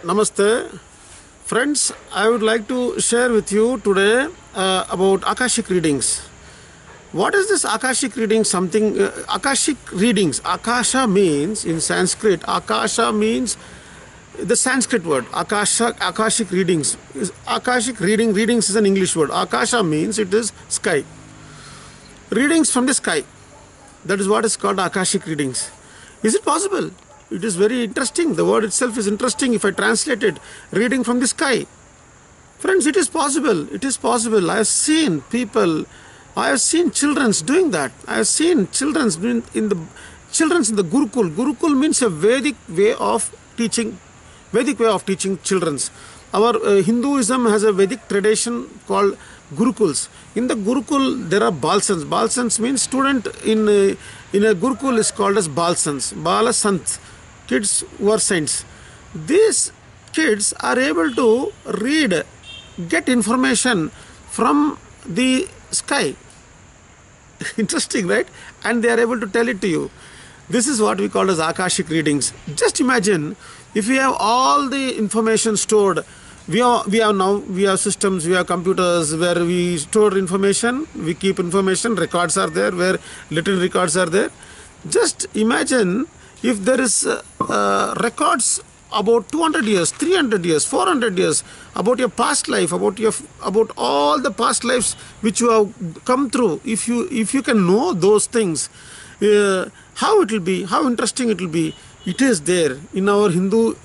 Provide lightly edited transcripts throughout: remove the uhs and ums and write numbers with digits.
Namaste. Friends, I would like to share with you today about Akashic readings. What is this Akashic reading? Akashic readings. Akasha means in Sanskrit, Akasha means the Sanskrit word. Akashic readings. Akashic readings is an English word. Akasha means it is sky. Readings from the sky. That is what is called Akashic readings. Is it possible? It is very interesting. The word itself is interesting if I translate it. Reading from the sky. Friends, it is possible. It is possible. I have seen people, I have seen children doing that. I have seen children in the Gurukul. Gurukul means a Vedic way of teaching children. Our Hinduism has a Vedic tradition called Gurukuls. In the Gurukul, there are Balsans. Balsans means student in a Gurukul is called as Balsans. Balasant, kids who are saints. These kids are able to read, get information from the sky. Interesting, right? And they are able to tell it to you. This is what we call as Akashic readings. Just imagine if we have all the information stored. We have systems, we have computers where we store information, we keep information, records are there, where little records are there. Just imagine if there is records about 200 years, 300 years, 400 years, about your past life, about all the past lives which you have come through. If you can know those things, how it will be, how interesting it will be. It is there in our Hindu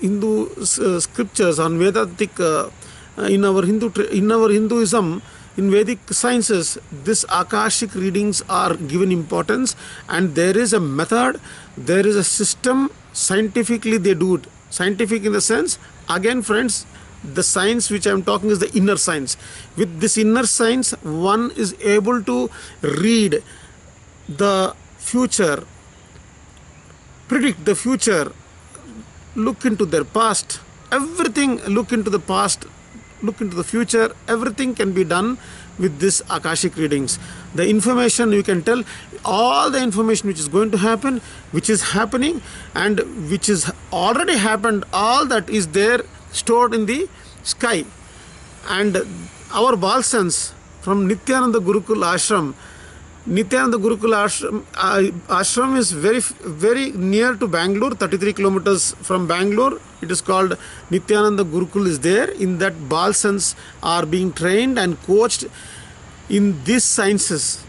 scriptures on Vedantic, in our Hinduism, in Vedic sciences. This Akashic readings are given importance, and there is a method, there is a system. Scientifically, they do it. Scientific in the sense, again, friends, the science which I am talking is the inner science. With this inner science, one is able to read the future, predict the future, look into their past, everything, look into the past, look into the future, everything can be done with this Akashic readings. The information you can tell, all the information which is going to happen, which is happening, and which is already happened, all that is there stored in the sky. And our Balsans from Nityananda Gurukul Ashram, Nityananda Gurukul Ashram is very near to Bangalore, 33 kilometers from Bangalore. It is called Nityananda Gurukul is there. In that, Balsans are being trained and coached in these sciences.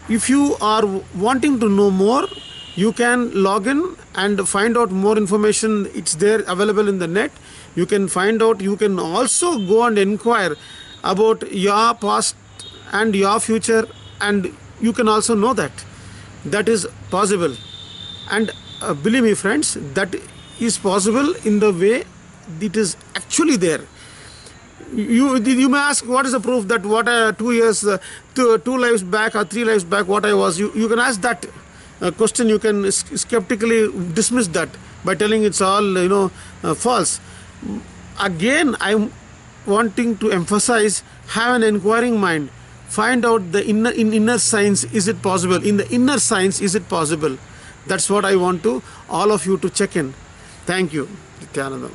If you are wanting to know more, you can log in and find out more information. It's there available in the net. You can find out. You can also go and inquire about your past and your future, and you can also know that is possible. And believe me, friends, that is possible in the way it is actually there. You may ask, what is the proof that what 2 lives back or 3 lives back what I was? You can ask that question. You can skeptically dismiss that by telling it's all false. Again, I'm wanting to emphasize, have an inquiring mind. Find out the inner science, is it possible? In the inner science, is it possible? That's what I want all of you to check in. Thank you. Nityananda.